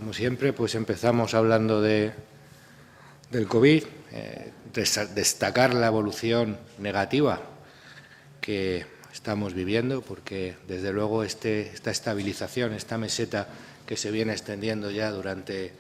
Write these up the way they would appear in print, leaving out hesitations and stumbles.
Como siempre, pues empezamos hablando del COVID, destacar la evolución negativa que estamos viviendo, porque desde luego esta estabilización, esta meseta que se viene extendiendo ya durante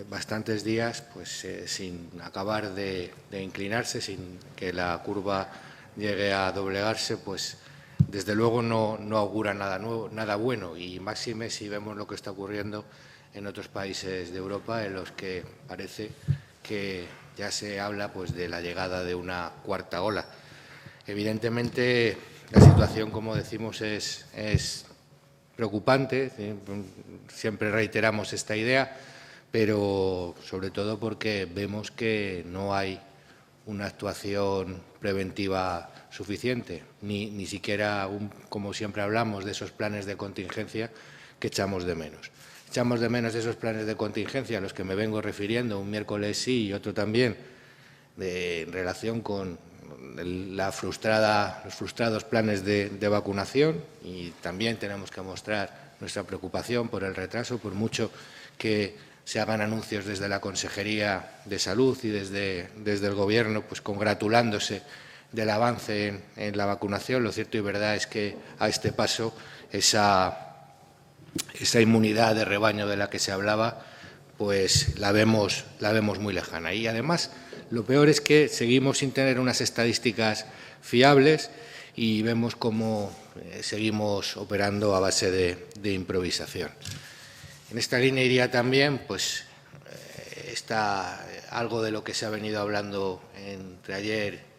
bastantes días, pues sin acabar de inclinarse, sin que la curva llegue a doblegarse, pues desde luego no augura nada nuevo, nada bueno, y máxime si vemos lo que está ocurriendo en otros países de Europa, en los que parece que ya se habla pues de la llegada de una cuarta ola. Evidentemente, la situación, como decimos, es preocupante. Siempre reiteramos esta idea, pero sobre todo porque vemos que no hay una actuación preventiva suficiente, ni siquiera, como siempre hablamos, de esos planes de contingencia que echamos de menos. Echamos de menos esos planes de contingencia a los que me vengo refiriendo, un miércoles sí y otro también, en relación con los frustrados planes de vacunación, y también tenemos que mostrar nuestra preocupación por el retraso, por mucho que se hagan anuncios desde la Consejería de Salud y desde el Gobierno, pues congratulándose del avance en la vacunación. Lo cierto y verdad es que a este paso esa inmunidad de rebaño de la que se hablaba, pues la vemos muy lejana. Y además, lo peor es que seguimos sin tener unas estadísticas fiables y vemos cómo seguimos operando a base de improvisación. En esta línea iría también, pues, está algo de lo que se ha venido hablando entre ayer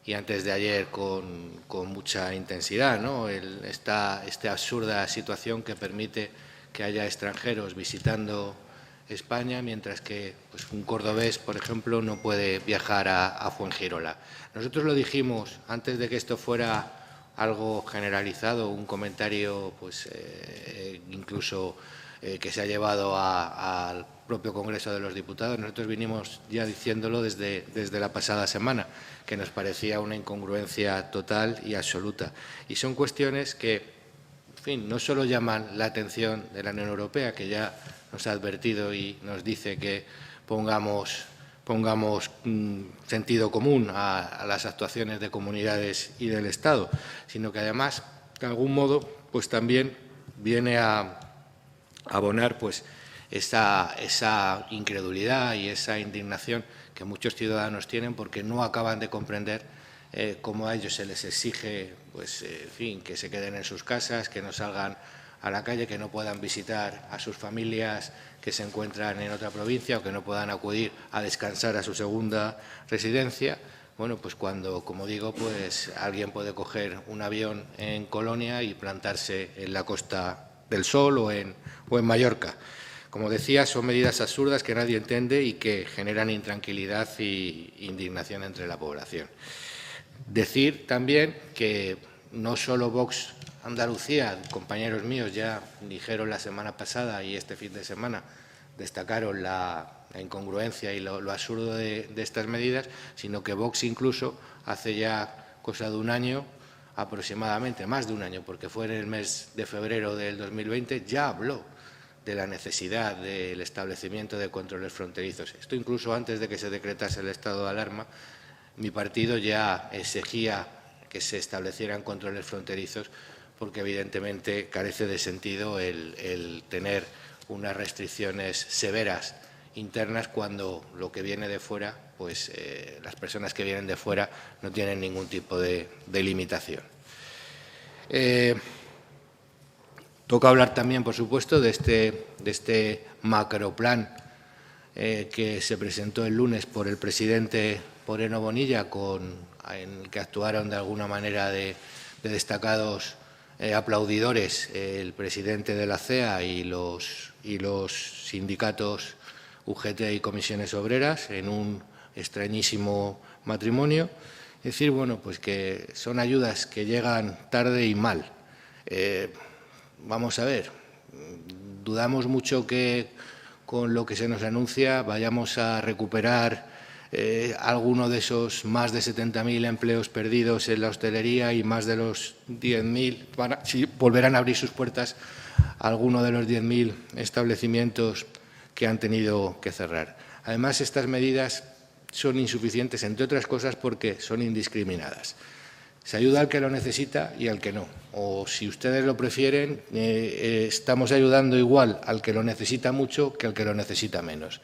y antes de ayer con mucha intensidad, ¿no? Esta absurda situación que permite que haya extranjeros visitando España, mientras que pues, un cordobés, por ejemplo, no puede viajar a Fuengirola. Nosotros lo dijimos antes de que esto fuera algo generalizado, un comentario pues, incluso que se ha llevado al propio Congreso de los Diputados. Nosotros vinimos ya diciéndolo desde la pasada semana, que nos parecía una incongruencia total y absoluta. Y son cuestiones que, en fin, no solo llaman la atención de la Unión Europea, que ya nos ha advertido y nos dice que pongamos sentido común a las actuaciones de comunidades y del Estado, sino que además, de algún modo, pues también viene a abonar pues esa incredulidad y esa indignación que muchos ciudadanos tienen porque no acaban de comprender cómo a ellos se les exige pues, en fin, que se queden en sus casas, que no salgan a la calle, que no puedan visitar a sus familias que se encuentran en otra provincia o que no puedan acudir a descansar a su segunda residencia. Bueno, pues cuando, como digo, pues alguien puede coger un avión en Colonia y plantarse en la Costa del Sol o en Mallorca. Como decía, son medidas absurdas que nadie entiende y que generan intranquilidad e indignación entre la población. Decir también que no solo Vox Andalucía, compañeros míos ya dijeron la semana pasada y este fin de semana destacaron la incongruencia y lo absurdo de estas medidas, sino que Vox incluso hace ya cosa de un año, aproximadamente, más de un año, porque fue en el mes de febrero del 2020, ya habló de la necesidad del establecimiento de controles fronterizos. Esto incluso antes de que se decretase el estado de alarma, mi partido ya exigía que se establecieran controles fronterizos porque evidentemente carece de sentido el tener unas restricciones severas internas cuando lo que viene de fuera, pues las personas que vienen de fuera no tienen ningún tipo de limitación. Toca hablar también, por supuesto, de este macroplan que se presentó el lunes por el presidente Moreno Bonilla, en el que actuaron de alguna manera de destacados aplaudidores el presidente de la CEA y los sindicatos UGT y comisiones obreras en un extrañísimo matrimonio. Es decir, bueno, pues que son ayudas que llegan tarde y mal. Vamos a ver, dudamos mucho que con lo que se nos anuncia vayamos a recuperar alguno de esos más de 70.000 empleos perdidos en la hostelería y más de los 10.000 volverán a abrir sus puertas alguno de los 10.000 establecimientos que han tenido que cerrar. Además, estas medidas son insuficientes, entre otras cosas, porque son indiscriminadas. Se ayuda al que lo necesita y al que no. O, si ustedes lo prefieren, estamos ayudando igual al que lo necesita mucho que al que lo necesita menos.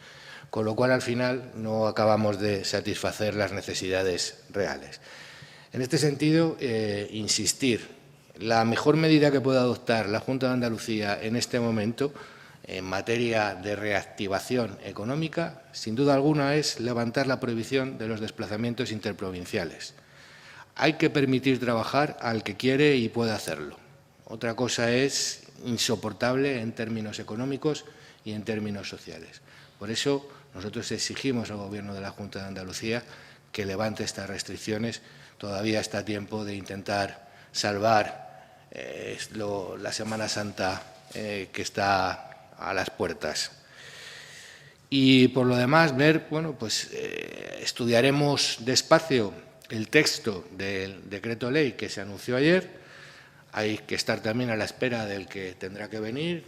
Con lo cual, al final, no acabamos de satisfacer las necesidades reales. En este sentido, insistir, la mejor medida que puede adoptar la Junta de Andalucía en este momento, en materia de reactivación económica, sin duda alguna, es levantar la prohibición de los desplazamientos interprovinciales. Hay que permitir trabajar al que quiere y puede hacerlo. Otra cosa es insoportable en términos económicos y en términos sociales. Por eso, nosotros exigimos al Gobierno de la Junta de Andalucía que levante estas restricciones. Todavía está a tiempo de intentar salvar la Semana Santa que está a las puertas. Y, por lo demás, estudiaremos despacio el texto del decreto ley que se anunció ayer. Hay que estar también a la espera del que tendrá que venir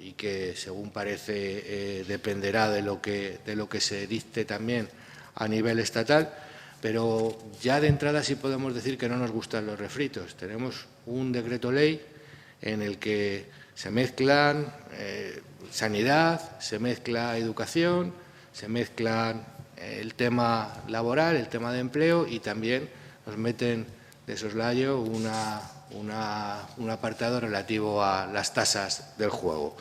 y que, según parece, dependerá de lo que se dicte también a nivel estatal. Pero ya de entrada sí podemos decir que no nos gustan los refritos. Tenemos un decreto ley en el que se mezclan sanidad, se mezcla educación, se mezclan el tema laboral, el tema de empleo, y también nos meten de soslayo un apartado relativo a las tasas del juego.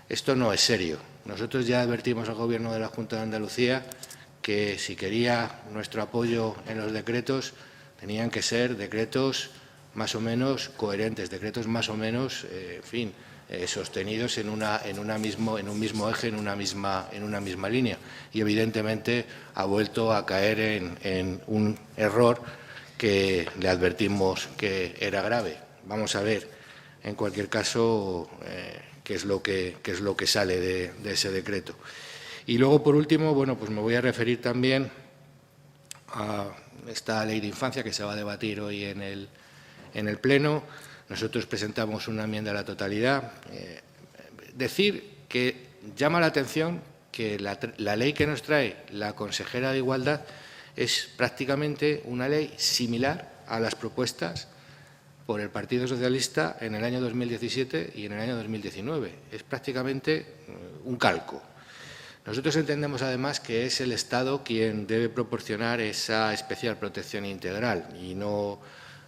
Esto no es serio. Nosotros ya advertimos al Gobierno de la Junta de Andalucía que, si quería nuestro apoyo en los decretos, tenían que ser decretos más o menos coherentes, decretos más o menos, sostenidos en un mismo eje, en una misma línea. Y, evidentemente, ha vuelto a caer en un error que le advertimos que era grave. Vamos a ver, en cualquier caso, qué es lo que sale de ese decreto. Y luego, por último, me voy a referir también a esta ley de infancia que se va a debatir hoy en el Pleno. Nosotros presentamos una enmienda a la totalidad. Decir que llama la atención que la ley que nos trae la consejera de Igualdad es prácticamente una ley similar a las propuestas por el Partido Socialista en el año 2017 y en el año 2019. Es prácticamente un calco. Nosotros entendemos, además, que es el Estado quien debe proporcionar esa especial protección integral y no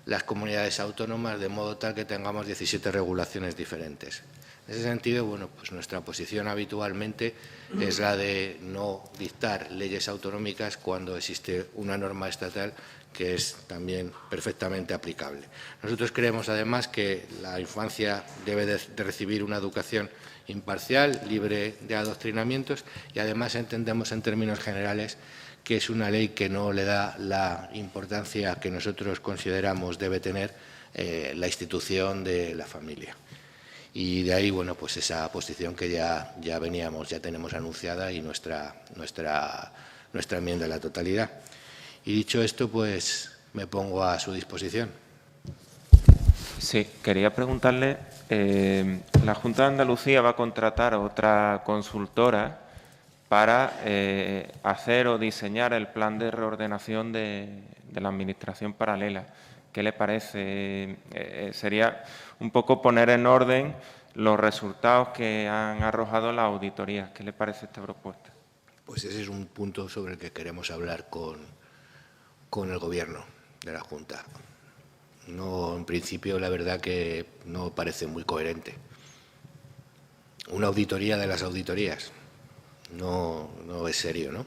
las comunidades autónomas, de modo tal que tengamos 17 regulaciones diferentes. En ese sentido, nuestra posición habitualmente es la de no dictar leyes autonómicas cuando existe una norma estatal que es también perfectamente aplicable. Nosotros creemos, además, que la infancia debe de recibir una educación imparcial, libre de adoctrinamientos, y además entendemos, en términos generales, que es una ley que no le da la importancia que nosotros consideramos debe tener la institución de la familia. Y de ahí, esa posición que ya tenemos anunciada y nuestra enmienda a la totalidad. Y dicho esto, me pongo a su disposición. Sí, quería preguntarle, la Junta de Andalucía va a contratar a otra consultora para hacer o diseñar el plan de reordenación de la administración paralela. ¿Qué le parece? Sería un poco poner en orden los resultados que han arrojado las auditorías. ¿Qué le parece esta propuesta? Pues ese es un punto sobre el que queremos hablar con el Gobierno de la Junta. No, en principio, la verdad que no parece muy coherente. Una auditoría de las auditorías. No es serio, ¿no?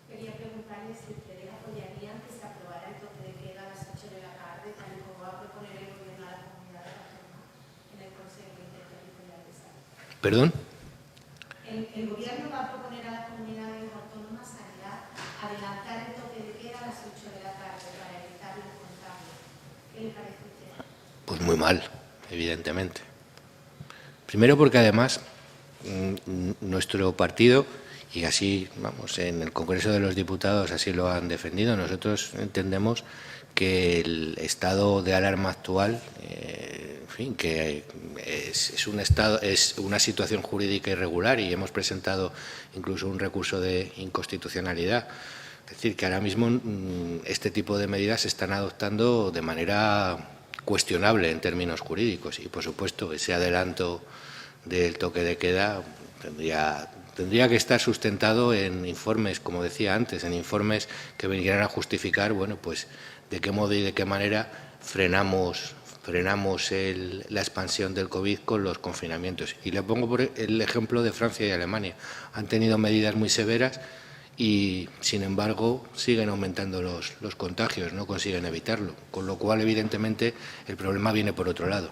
Quería preguntarle si ustedes apoyarían que se aprobara el toque de queda a las 8 de la tarde, tal y como va a proponer el Gobierno a la Comunidad Autónoma en el Consejo Interterritorial de Salud. ¿Perdón? El Gobierno va a proponer a las comunidades autónomas sanidad adelantar el toque de queda a las 8 de la tarde para evitar los contagios. ¿Qué le parece a usted? Pues muy mal, evidentemente. Primero porque, además, nuestro partido Y así, vamos, en el Congreso de los Diputados así lo han defendido. Nosotros entendemos que el estado de alarma actual, en fin, que es una situación jurídica irregular y hemos presentado incluso un recurso de inconstitucionalidad. Es decir, que ahora mismo este tipo de medidas se están adoptando de manera cuestionable en términos jurídicos y, por supuesto, ese adelanto del toque de queda tendría que estar sustentado en informes, como decía antes, en informes que vinieran a justificar, bueno, pues de qué modo y de qué manera frenamos la expansión del COVID con los confinamientos. Y le pongo por el ejemplo de Francia y Alemania. Han tenido medidas muy severas y, sin embargo, siguen aumentando los contagios, no consiguen evitarlo. Con lo cual, evidentemente, el problema viene por otro lado.